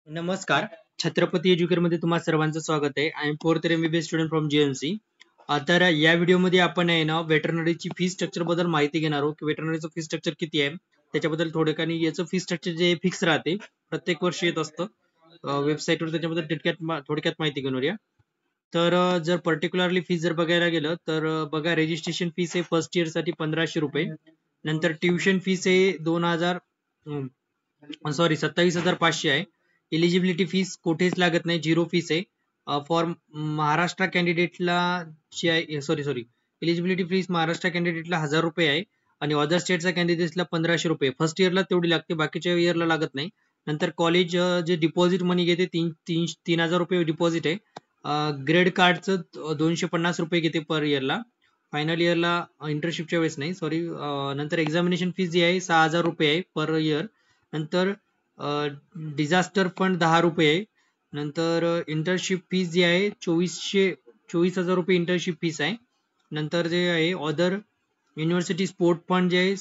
नमस्कार. छत्रपती एज्युकेटर मध्ये तुम्हा सर्वांचं स्वागत आहे. I am fourth MBBS student from GMC. तर या व्हिडिओमध्ये आपण आहे ना वेटरनरीची फी स्ट्रक्चर बद्दल माहिती घेणार आहोत की वेटरनरीचं फी स्ट्रक्चर किती आहे त्याच्याबद्दल थोडक्यात. याचं फी स्ट्रक्चर जे फिक्स राहते प्रत्येक वर्षी येत असतं वेबसाईटवर, त्याच्याबद्दल थोडक्यात माहिती घेऊन या. तर जर पर्टिक्युलरली फीस जर बघायला गेलं तर बघा, रजिस्ट्रेशन फीस आहे फर्स्ट इयर साठी 1500 रुपये. नंतर ट्युशन फीस आहे 27,500 आहे. एलिजिबिलिटी फीस कुठेच लागत नाही, झिरो फीस आहे. फॉर महाराष्ट्र कॅन्डिडेटला सॉरी एलिजिबिलिटी फीस महाराष्ट्र कॅन्डिडेटला 1000 रुपये आहे आणि अदर स्टेटच्या कॅन्डिडेटला 1500 रुपये. फर्स्ट इयरला तेवढी लागते, बाकीच्या इयरला लागत नाही. नंतर कॉलेज जे डिपॉझिट मनी घेते 3,000 रुपये डिपॉझिट आहे. ग्रेड कार्डचं 250 रुपये घेते पर इयरला. फायनल इयरला इंटर्नशिपच्या वेळेस नाही, सॉरी. नंतर एक्झामिनेशन फीस जी आहे 6,000 रुपये आहे पर इयर. नंतर डिझास्टर फंड 10 रुपये आहे. नंतर इंटर्नशिप फीस जी आहे 24,000 रुपये इंटर्नशिप फीस आहे. नंतर जे आहे अदर युनिव्हर्सिटी स्पोर्ट फंड जे आहे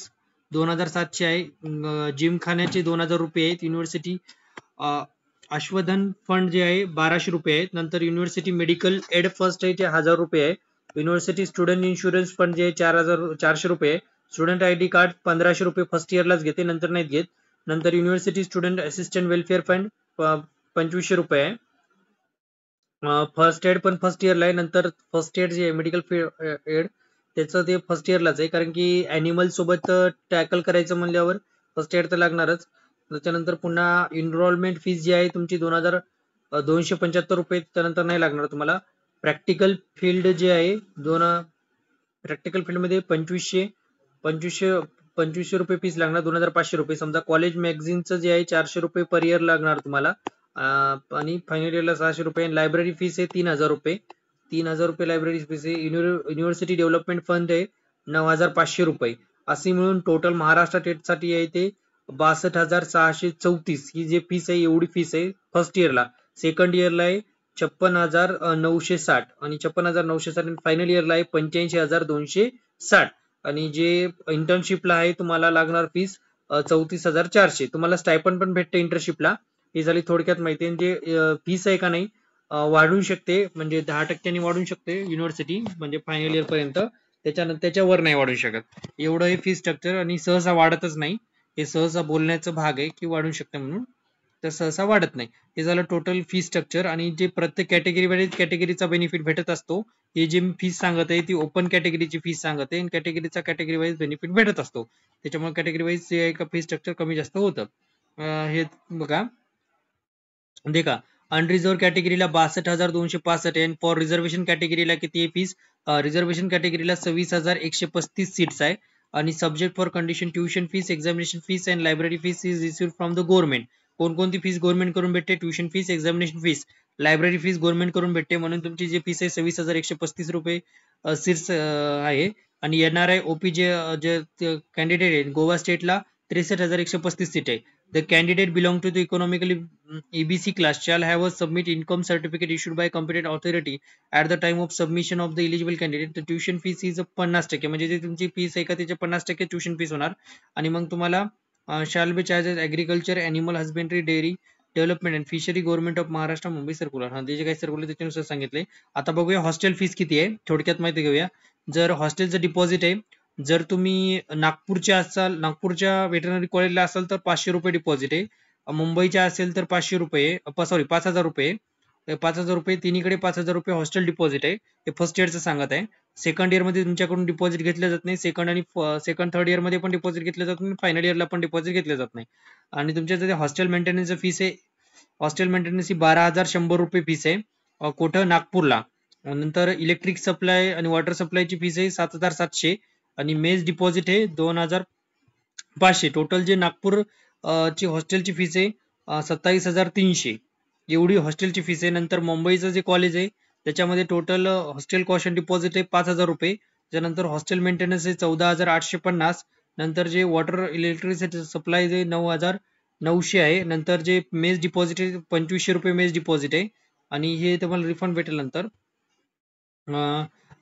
2,700 आहे. जिम खाण्याचे 2,000 रुपये आहेत. युनिव्हर्सिटी अश्वधन फंड जे आहे 1,200 रुपये आहेत. नंतर युनिव्हर्सिटी मेडिकल एड फर्स्ट आहे जे 1,000 रुपये आहे. युनिव्हर्सिटी स्टुडंट इन्शुरन्स फंड जे आहे 4,400 रुपये आहे. स्टुडंट ID कार्ड 1,500 रुपये फर्स्ट इयरलाच घेते, नंतर नाहीत घेत. नंतर university student assistant welfare fund 2,500 रुपये आहे. फर्स्ट एड पण फर्स्ट इयरला आहे. नंतर फर्स्ट एड जे आहे मेडिकल एड त्याचं ते फर्स्ट इयरलाच आहे, कारण की अॅनिमल सोबत टॅकल करायचं म्हणल्यावर फर्स्ट एड तर लागणारच. त्याच्यानंतर पुन्हा इनरोलमेंट फीस जी आहे तुमची 2,275 रुपये, त्यानंतर नाही लागणार तुम्हाला. प्रॅक्टिकल फील्ड जे आहे प्रॅक्टिकल फील्ड मध्ये 2500 रुपये फीस लागणार, 2,500 रुपये. समजा कॉलेज मॅगझिनचं जे आहे 400 रुपये पर इयर लागणार तुम्हाला. आणि फायनल इयरला 600 रुपये. लायब्ररी फीस आहे 3,000 रुपये. 3,000 रुपये लायब्ररी फीस आहे. युनिव्हर्सिटी डेव्हलपमेंट फंड आहे 9,500 रुपये. असे मिळून टोटल महाराष्ट्र टेटसाठी आहे ते 62,634 ही जे फीस आहे, एवढी फीस आहे फर्स्ट इयरला. सेकंड इयरला आहे 56,960 आणि 56,960 आणि फायनल इयरला आहे 85,260. आणि जे इंटर्नशिपला आहे तुम्हाला लागणार फीस 34,400. तुम्हाला स्टायपन पण भेटते इंटर्नशिपला. ही झाली थोडक्यात माहिती. जे फीस आहे का नाही वाढू शकते, म्हणजे 10% वाढू शकते युनिव्हर्सिटी, म्हणजे फायनल इयर पर्यंत. त्याच्यावर नाही वाढू शकत. एवढं हे फी स्ट्रक्चर, आणि सहसा वाढतच नाही. हे सहसा बोलण्याचा भाग आहे की वाढू शकते म्हणून, तर सहसा वाढत नाही. हे झालं टोटल फी स्ट्रक्चर. आणि जे प्रत्येक कॅटेगरीचा बेनिफिट भेटत असतो. हे जे फीस सांगत आहे ती ओपन कॅटेगरीची फीस सांगत आहे, आणि कॅटेगरी वाईज बेनिफिट भेटत असतो. त्याच्यामुळे कॅटेगरी वाईज फी स्ट्रक्चर कमी जास्त होतं. हे बघा, देखा, अनरिझर्व कॅटेगरीला 62,265 आहे. फॉर रिझर्वेशन कॅटेगरीला किती आहे फीस? रिझर्वेशन कॅटेगरीला 26,135 सीट्स आहे. आणि subject for condition tuition fees, examination fees and library fees is received from the government. कोणकोणती फीस गव्हर्नमेंट करून भेटते? Tuition fees, examination fees, library fees government करून भेटते. म्हणून तुमची जी फीस आहे 26,135 रुपये सीट्स आहे. आणि NRI OP जे कॅन्डिडेट आहे गोवा स्टेटला 63,135 सीट आहे. The candidate belong to the economically EBC class shall have a submit income certificate issued by competent authority at the time of submission of the eligible candidate. The tuition fees is 50%, म्हणजे जे तुमची fees आहे का त्याचे 50% tuition fees होणार. आणि मग तुम्हाला shall be charges agriculture, animal husbandry, dairy development and fishery, government of Maharashtra, Mumbai circular. हा, जे काही सर्क्युलर त्याच्यानुसार सांगितले. आता बघूया हॉस्टेल फीस किती आहे, थोडक्यात माहिती घेऊया. जर हॉस्टेलचं डिपॉझिट आहे, जर तुम्ही नागपूरच्या वेटरनरी कॉलेजला असाल तर 500 रुपये डिपॉझिट आहे. मुंबईच्या असेल तर 500 रुपये, सॉरी 5,000 रुपये. 5,000 रुपये तिन्हीकडे 5,000 रुपये हॉस्टेल डिपॉझिट आहे. हे फर्स्ट इयरचं सांगत आहे. सेकंड इयर मध्ये तुमच्याकडून डिपॉझिट घेतलं जात नाही. सेकंड थर्ड इयर मध्ये पण डिपॉझिट घेतलं जात नाही. फायनल इयरला पण डिपॉझिट घेतलं जात नाही. आणि तुमच्या हॉस्टेल मेंटेनन्स फीस आहे, हॉस्टेल मेंटेनन्स ही 12,100 रुपये फीस आहे. कुठं? नागपूरला. नंतर इलेक्ट्रिक सप्लाय आणि वॉटर सप्लायची फीस आहे 7,700. आणि मेस डिपॉझिट आहे 2,500. टोटल जे नागपूर ची हॉस्टेलची फीस आहे 27,300. एवढी हॉस्टेलची फीस आहे. नंतर मुंबईचं जे कॉलेज आहे त्याच्यामध्ये टोटल हॉस्टेल कॉस्ट डिपॉझिट आहे 5,000 रुपये. त्यानंतर हॉस्टेल मेंटेनन्स आहे 14,850. नंतर जे वॉटर इलेक्ट्रिसिटी सप्लाय आहे 9,900 आहे. नंतर जे मेस डिपॉझिट आहे 2,500 रुपये मेस डिपॉझिट आहे. आणि हे तुम्हाला रिफंड भेटेल नंतर.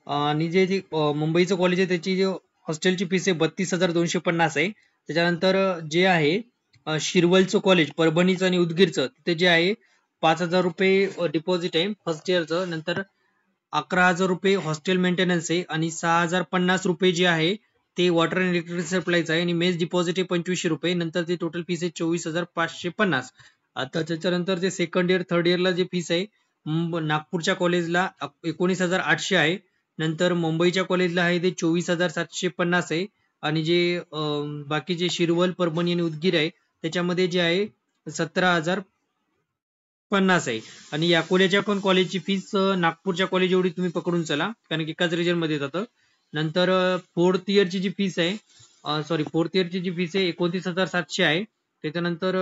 आणि जे मुंबईचं कॉलेज आहे त्याची जी हॉस्टेलची फीस आहे 32,250 आहे. त्याच्यानंतर जे आहे शिरवलचं कॉलेज परभणीचं आणि उदगीरचं तिथे जे आहे 5,000 रुपये डिपॉझिट आहे फर्स्ट इयरचं. नंतर 11,000 रुपये हॉस्टेल मेंटेनन्स आहे आणि 6,050 रुपये जे आहे ते वॉटर अँड इलेक्ट्रिसिटी सप्लायचं आहे आणि मेस डिपॉझिट आहे 2500 रुपये. नंतर ते टोटल फीस आहे 24,550. आता त्याच्यानंतर जे सेकंड इयर थर्ड इयरला जे फीस आहे नागपूरच्या कॉलेजला 19,800 आहे. नंतर मुंबईच्या कॉलेजला आहे ते 24,750 आहे. आणि जे बाकीचे शिरवल परभणी आणि उदगीर आहे त्याच्यामध्ये जे आहे 17,050 आहे. आणि अकोल्याच्या पण कॉलेजची फीस नागपूरच्या कॉलेज एवढी तुम्ही पकडून चला कारण की एकाच रिजन मध्ये जातं. नंतर फोर्थ इयरची जी फीस आहे फोर्थ इयरची जी फीस आहे 29,700 आहे. त्याच्यानंतर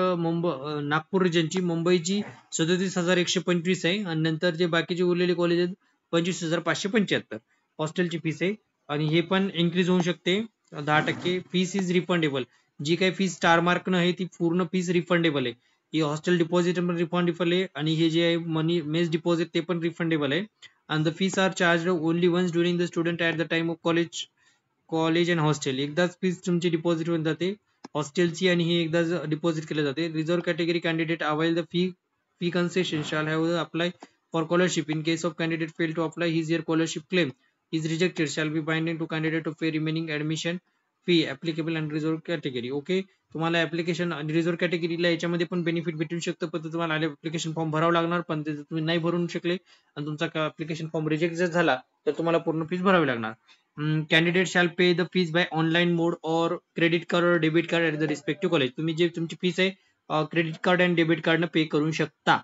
नागपूर रिजनची मुंबईची 37,125 आहे. आणि नंतर जे बाकीचे उरलेले कॉलेज आहेत 25,575 हॉस्टेलची फीस आहे. आणि हे पण इन्क्रीज होऊ शकते 10%. Fees is refundable. जी काही फीस स्टार मार्क न आहे ती पूर्ण फीस रिफंडेबल आहे. ही हॉस्टेल डिपॉझिट पण रिफंडेबल आहे आणि हे जे आहे मनी मेस डिपॉझिट ते पण रिफंडेबल आहे. and the fees are charged only once during the student at the time of college and hostel. एकदाच फीस तुमची डिपॉझिट होऊन जाते हॉस्टेलची आणि ही एकदाच डिपॉझिट केली जाते. Reserve category candidate avail the fee concession shall have apply for scholarship. In case of candidate fail to apply his year scholarship claim is rejected shall be binding to candidate to pay remaining admission fee applicable and reserve category. Okay, तुम्हाला application आणि reserve कॅटेगरीला याच्यामध्ये पण benefit भेटू शकतं पण तुम्हाला application form भरावं लागणार. पण ते तुम्ही नाही भरून शकले आणि तुमचा ऍप्लिकेशन फॉर्म रिजेक्ट जर झाला तर तुम्हाला पूर्ण फीस भरावी लागणार. Candidate shall pay the fees by online mode और क्रेडिट कार्ड और debit card at the respective college. तुम्ही जे तुमची फीस आहे क्रेडिट कार्ड आणि डेबिट कार्डनं पे करू शकता.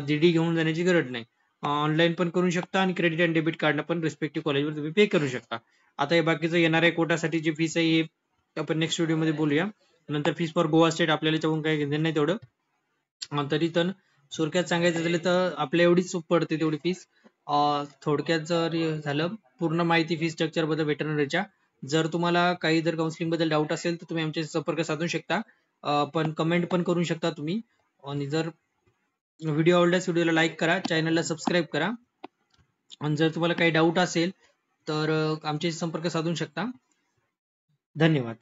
डीडी घेऊन जाण्याची गरज नाही. ऑनलाईन पण करू शकता आणि क्रेडिट अँड डेबिट कार्डनं पण रिस्पेक्टिव्ह कॉलेजवर तुम्ही पे करू शकता. आता हे बाकीचं येणाऱ्या कोटासाठी जी फीस आहे हे आपण नेक्स्ट व्हिडिओमध्ये बोलूया. नंतर फीस फॉर गोवा स्टेट आपल्याला त्याच्याहून काही घेणं नाही तेवढं. तरी तर थोडक्यात सांगायचं झालं तर आपल्या एवढीच पडते तेवढी फीस. थोडक्यात जर झालं पूर्ण माहिती फी स्ट्रक्चर बद्दल वेटरनरीच्या. जर तुम्हाला काही जर काउन्सिलिंग बद्दल डाऊट असेल तर तुम्ही आमच्याशी संपर्क साधू शकता. पण कमेंट पण करू शकता तुम्ही. आणि जर व्हिडिओ आवडल्यास व्हिडिओला लाईक करा, चॅनलला सबस्क्राईब करा. आणि जर तुम्हाला काही डाऊट असेल तर आमच्याशी संपर्क साधू शकता. धन्यवाद.